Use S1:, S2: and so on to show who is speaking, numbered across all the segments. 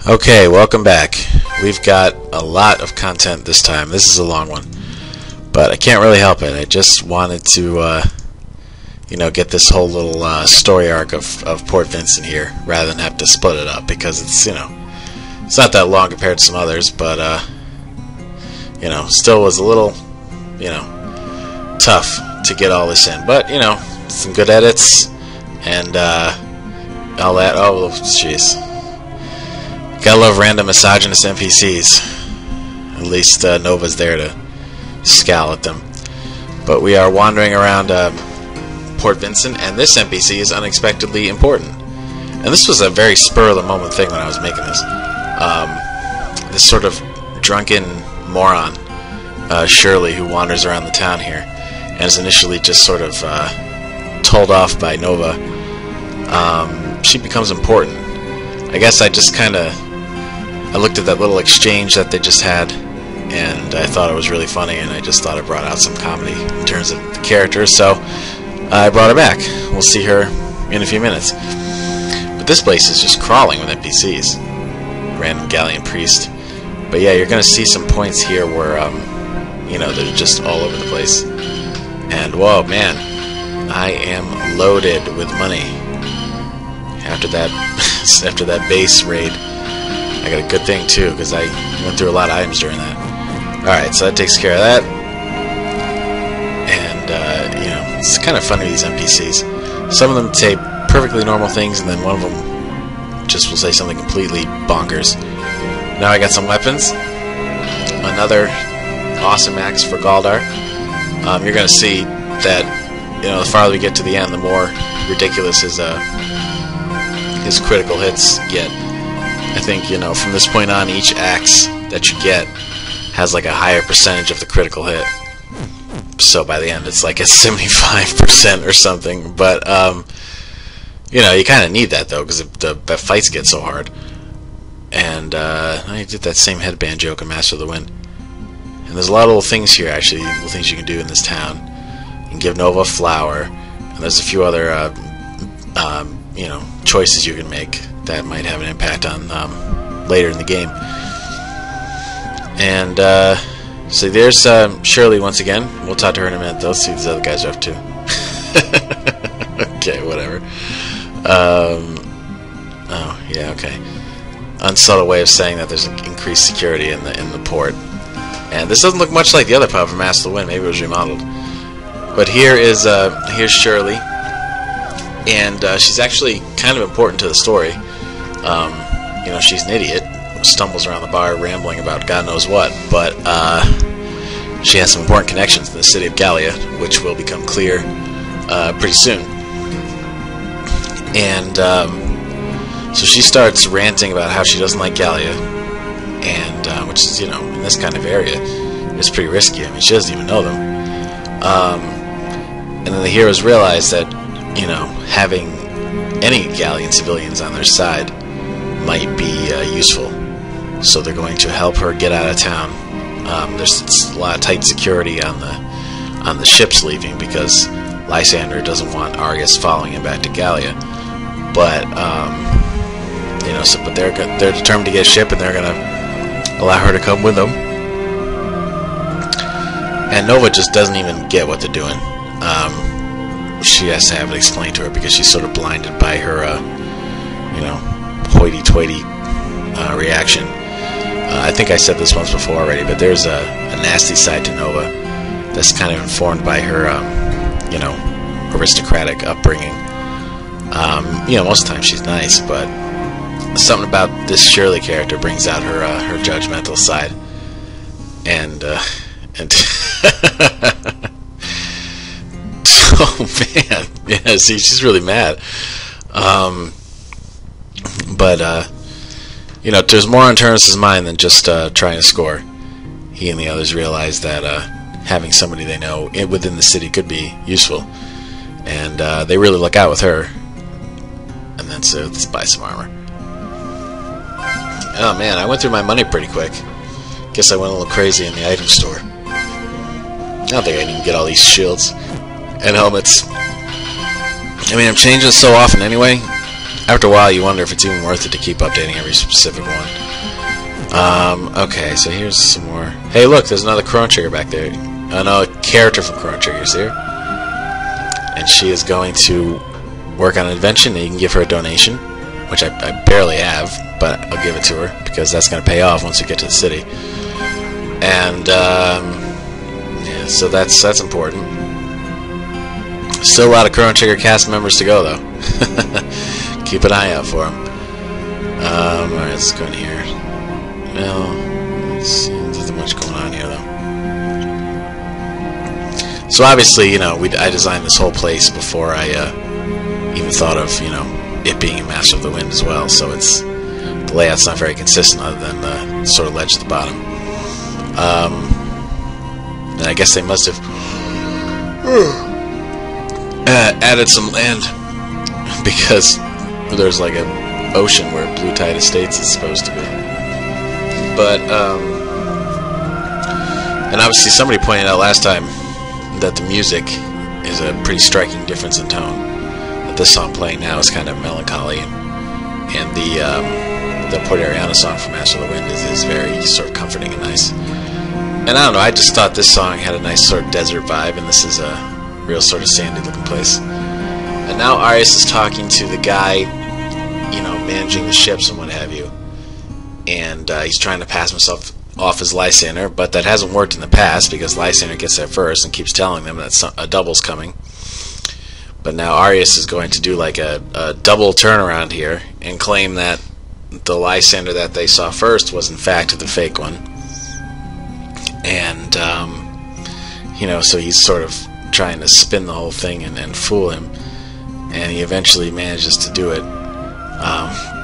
S1: Okay, welcome back. We've got a lot of content this time. This is a long one, but I can't really help it. I just wanted to, get this whole little story arc of Port Vincent here, rather than have to split it up, because it's, it's not that long compared to some others, but, still was a little, tough to get all this in. But, some good edits, and, all that. Oh, jeez. Gotta love random misogynist NPCs. At least Nova's there to scowl at them. But we are wandering around Port Vincent, and this NPC is unexpectedly important. And this was a very spur-of-the-moment thing when I was making this. This sort of drunken moron, Shirley, who wanders around the town here, and is initially just sort of told off by Nova. She becomes important. I guess I just kind of looked at that little exchange that they just had, and I thought it was really funny, and I just thought it brought out some comedy in terms of the characters, so I brought her back. We'll see her in a few minutes. But this place is just crawling with NPCs. Random Gallian priest. But yeah, you're going to see some points here where, they're just all over the place. And, whoa, man, I am loaded with money. After that base raid, I got a good thing too, because I went through a lot of items during that. Alright, so that takes care of that. And, it's kind of funny, these NPCs. Some of them say perfectly normal things, and then one of them just will say something completely bonkers. Now I got some weapons. Another awesome axe for Galdar. You're going to see that, the farther we get to the end, the more ridiculous his critical hits get. I think, from this point on, each axe that you get has like a higher percentage of the critical hit. So by the end, it's like a 75% or something. But, you kind of need that, though, because the fights get so hard. And, I did that same headband joke in Master of the Wind. And there's a lot of little things here, actually, little things you can do in this town. You can give Nova a flower, and there's a few other, choices you can make that might have an impact on later in the game. And so there's Shirley once again. We'll talk to her in a minute, though. See what these other guys are up to. Okay, whatever. Oh yeah, okay. Unsubtle way of saying that there's increased security in the port. And this doesn't look much like the other pub from Master of the Wind. Maybe it was remodeled. But here's Shirley. And she's actually kind of important to the story. She's an idiot, stumbles around the bar rambling about God knows what, but she has some important connections in the city of Gallia, which will become clear pretty soon. And so she starts ranting about how she doesn't like Gallia, and which is, in this kind of area, is pretty risky. I mean, she doesn't even know them. And then the heroes realize that, having any Gallian civilians on their side might be useful. So they're going to help her get out of town. There's a lot of tight security on the ships leaving, because Lysander doesn't want Argus following him back to Gallia. But but they're determined to get a ship, and they're gonna allow her to come with them. And Nova just doesn't even get what they're doing. She has to have it explained to her, because she's sort of blinded by her, hoity-toity reaction. I think I said this once before already, but there's a nasty side to Nova that's kind of informed by her, aristocratic upbringing. Most of the time she's nice, but something about this Shirley character brings out her judgmental side. And oh man, yeah. See, she's really mad. There's more on Turnus' mind than just trying to score. He and the others realize that having somebody they know within the city could be useful, and they really look out with her. And then so let's buy some armor. Oh man, I went through my money pretty quick. Guess I went a little crazy in the item store. I don't think I can even get all these shields and helmets. I mean, I'm changing so often anyway. after a while, you wonder if it's even worth it to keep updating every specific one. Okay, so here's some more. Hey, look, there's another Chrono Trigger back there. Another character from Chrono Trigger's here. And she is going to work on an invention, and you can give her a donation, which I barely have, but I'll give it to her, because that's going to pay off once we get to the city. And, yeah, so that's important. Still a lot of Chrono Trigger cast members to go, though. Keep an eye out for them. Alright, let's go in here. Well, let's see, there's not much going on here, though. So obviously, you know, I designed this whole place before I even thought of, you know, it being a Master of the Wind as well. So the layout's not very consistent, other than the sort of ledge at the bottom. And I guess they must have added some land, because there's like an ocean where Blue Tide Estates is supposed to be. But and obviously somebody pointed out last time that the music is a pretty striking difference in tone. That this song playing now is kind of melancholy, and the Port Ariana song from Master of the Wind is very sort of comforting and nice. And I don't know, I just thought this song had a nice sort of desert vibe, and this is a real sort of sandy looking place. And now Arias is talking to the guy, you know, managing the ships and what have you. And he's trying to pass himself off as Lysander, but that hasn't worked in the past, because Lysander gets there first and keeps telling them that a double's coming. But now Arias is going to do like a double turnaround here and claim that the Lysander that they saw first was in fact the fake one. And, you know, so he's sort of trying to spin the whole thing and fool him. And he eventually manages to do it.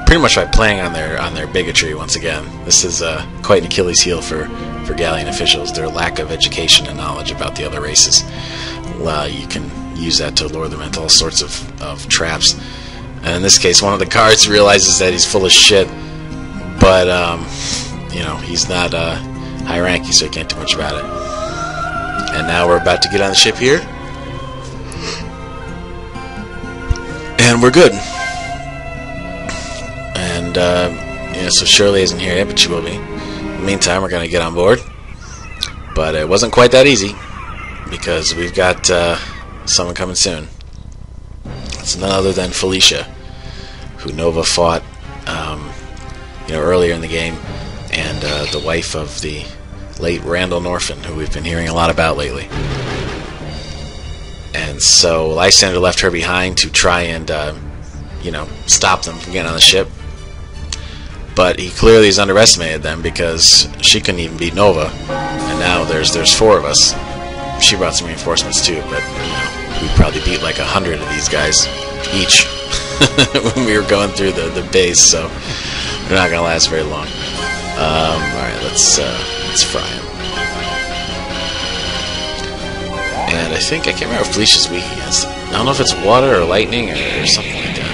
S1: Pretty much by playing on their bigotry once again. This is quite an Achilles heel for Gallian officials, their lack of education and knowledge about the other races. You can use that to lure them into all sorts of traps. And in this case, one of the guards realizes that he's full of shit, but you know, he's not high ranking, so he can't do much about it. And now we're about to get on the ship here, and we're good. And yeah, so Shirley isn't here yet, but she will be. In the meantime, we're going to get on board. But it wasn't quite that easy, because we've got someone coming soon. It's none other than Felicia, who Nova fought, you know, earlier in the game, and the wife of the late Randall Norfin, who we've been hearing a lot about lately. And so Lysander left her behind to try and, you know, stop them from getting on the ship. But he clearly has underestimated them, because she couldn't even beat Nova, and now there's 4 of us. She brought some reinforcements too, but you know, we probably beat like 100 of these guys each when we were going through the base, so they're not gonna last very long. All right, let's fry him. And I think I can't remember what Felicia's weak against. I don't know if it's water or lightning or something like that.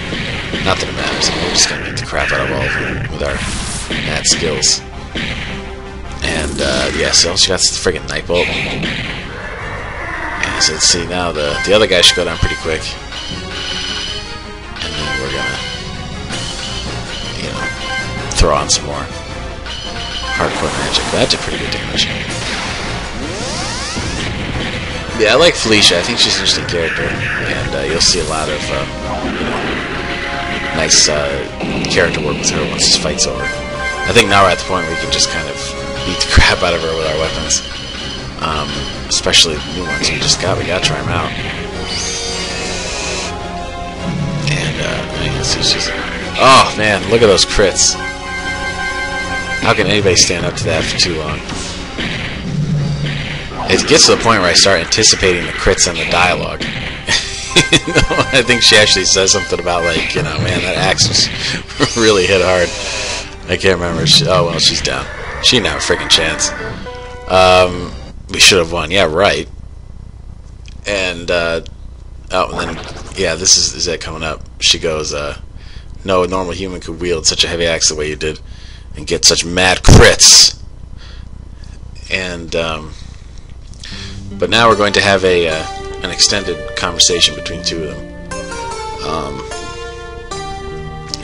S1: Not that it matters. We're just gonna beat the crap out of all of them with our mad skills. And yeah, so she got the friggin' night bolt. And so let's see, now the other guy should go down pretty quick. And then we're gonna, you know, throw on some more hardcore magic. That did pretty good damage. Yeah, I like Felicia. I think she's an interesting character, and you'll see a lot of you know, nice character work with her once this fight's over. I think now we're at the point where we can just kind of beat the crap out of her with our weapons, especially the new ones we just got. We gotta try them out. And you can see she's, oh man, look at those crits. How can anybody stand up to that for too long? It gets to the point where I start anticipating the crits and the dialogue. You know, I think she actually says something about, like, you know, man, that axe was really hit hard. I can't remember. Oh, well, she's down. She didn't have a freaking chance. We should have won. Yeah, right. And, oh, and then, yeah, this is it coming up. She goes, no normal human could wield such a heavy axe the way you did and get such mad crits. And, but now we're going to have an extended conversation between 2 of them.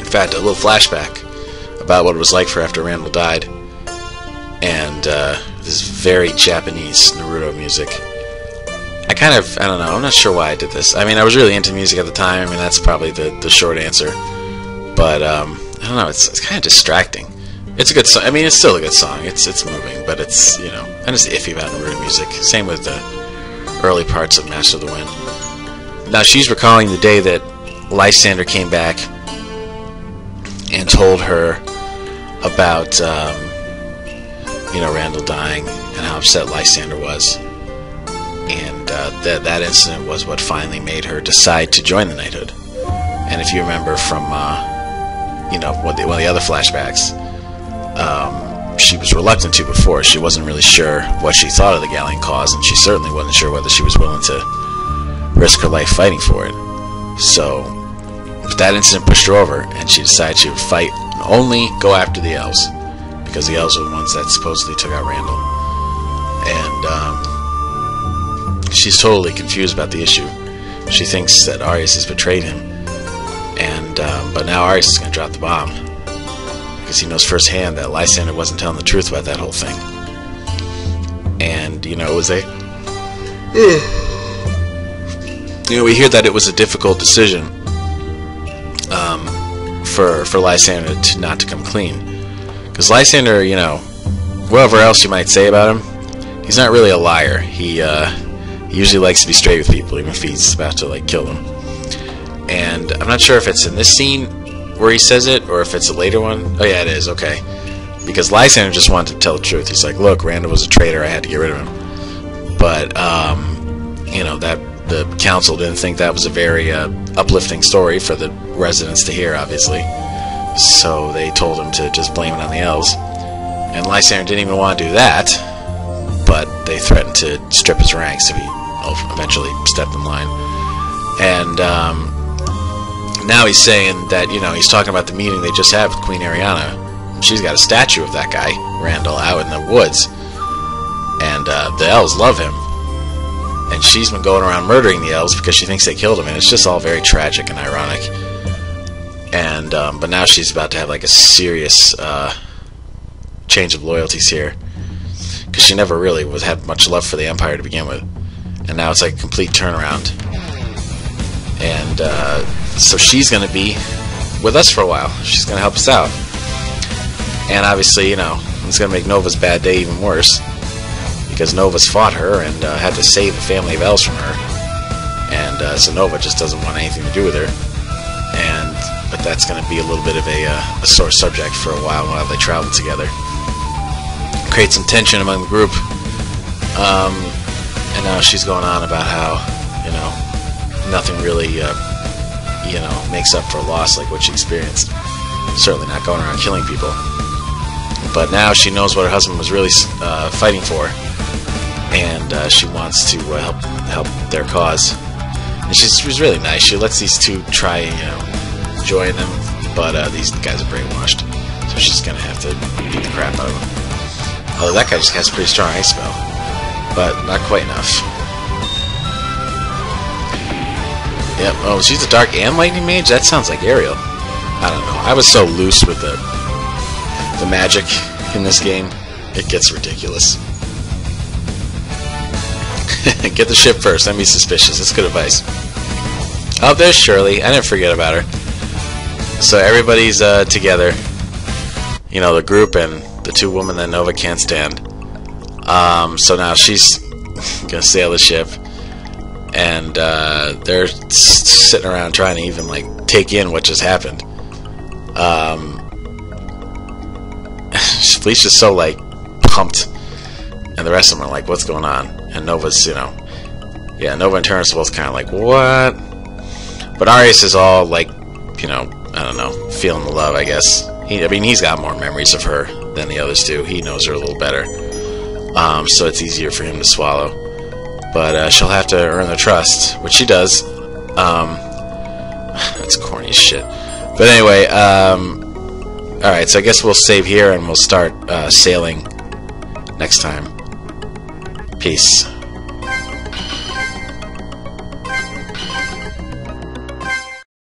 S1: In fact, a little flashback about what it was like for after Randall died, and this very Japanese Naruto music. I don't know, I'm not sure why I did this. I mean, I was really into music at the time. I mean, that's probably the short answer. But, I don't know, it's kind of distracting. It's a good song. I mean, it's still a good song. It's moving, but it's, you know, I'm just iffy about Naruto music. Same with the early parts of Master of the Wind. Now, she's recalling the day that Lysander came back and told her about, you know, Randall dying and how upset Lysander was. And that incident was what finally made her decide to join the knighthood. And if you remember from, you know, one of the other flashbacks, she was reluctant to before. She wasn't really sure what she thought of the Galleon cause, and she certainly wasn't sure whether she was willing to risk her life fighting for it. So that incident pushed her over, and she decided she would fight and only go after the elves, because the elves were the ones that supposedly took out Randall. And she's totally confused about the issue. She thinks that Arius has betrayed him, and but now Arius is going to drop the bomb, because he knows firsthand that Lysander wasn't telling the truth about that whole thing. And, you know, it was you know, we hear that it was a difficult decision for Lysander not to come clean. Because Lysander, you know, whatever else you might say about him, he's not really a liar. He usually likes to be straight with people, even if he's about to, like, kill them. And I'm not sure if it's in this scene where he says it, or if it's a later one. Oh yeah, it is, okay. Because Lysander just wanted to tell the truth. He's like, look, Randall was a traitor, I had to get rid of him. But, you know, that the council didn't think that was a very uplifting story for the residents to hear, obviously. So they told him to just blame it on the elves. And Lysander didn't even want to do that, but they threatened to strip his ranks if he eventually stepped in line. And now he's saying that, you know, he's talking about the meeting they just had with Queen Ariana. She's got a statue of that guy, Randall, out in the woods. And the elves love him. And she's been going around murdering the elves because she thinks they killed him. And it's just all very tragic and ironic. And but now she's about to have like a serious change of loyalties here, because she never really had much love for the Empire to begin with. And now it's like a complete turnaround. And so she's going to be with us for a while. She's going to help us out. And obviously, you know, it's going to make Nova's bad day even worse, because Nova's fought her and had to save a family of elves from her. And so Nova just doesn't want anything to do with her. But that's going to be a little bit of a sore subject for a while they travel together. Create some tension among the group. And now she's going on about how, you know, nothing really, you know, makes up for a loss like what she experienced. Certainly not going around killing people. But now she knows what her husband was really fighting for, and she wants to help their cause. And she's really nice. She lets these two try, you know, join them, but these guys are brainwashed, so she's gonna have to beat the crap out of them. Although that guy just has a pretty strong ice spell, but not quite enough. Yep. Oh, she's a dark and lightning mage? That sounds like Ariel. I don't know. I was so loose with the magic in this game. It gets ridiculous. Get the ship first. Don't be suspicious. That's good advice. Oh, there's Shirley. I didn't forget about her. So everybody's together. You know, the group and the two women that Nova can't stand. So now she's gonna sail the ship, and they're sitting around trying to even like take in what just happened. Felicia's so like pumped, and the rest of them are like, "What's going on?" And Nova's, you know, yeah, Nova and Terrence are both kind of like, "What?" But Arius is all like, you know, I don't know, feeling the love, I guess. I mean, he's got more memories of her than the others do. He knows her a little better, so it's easier for him to swallow. But she'll have to earn their trust, which she does. That's corny as shit. But anyway, alright, so I guess we'll save here and we'll start sailing next time. Peace.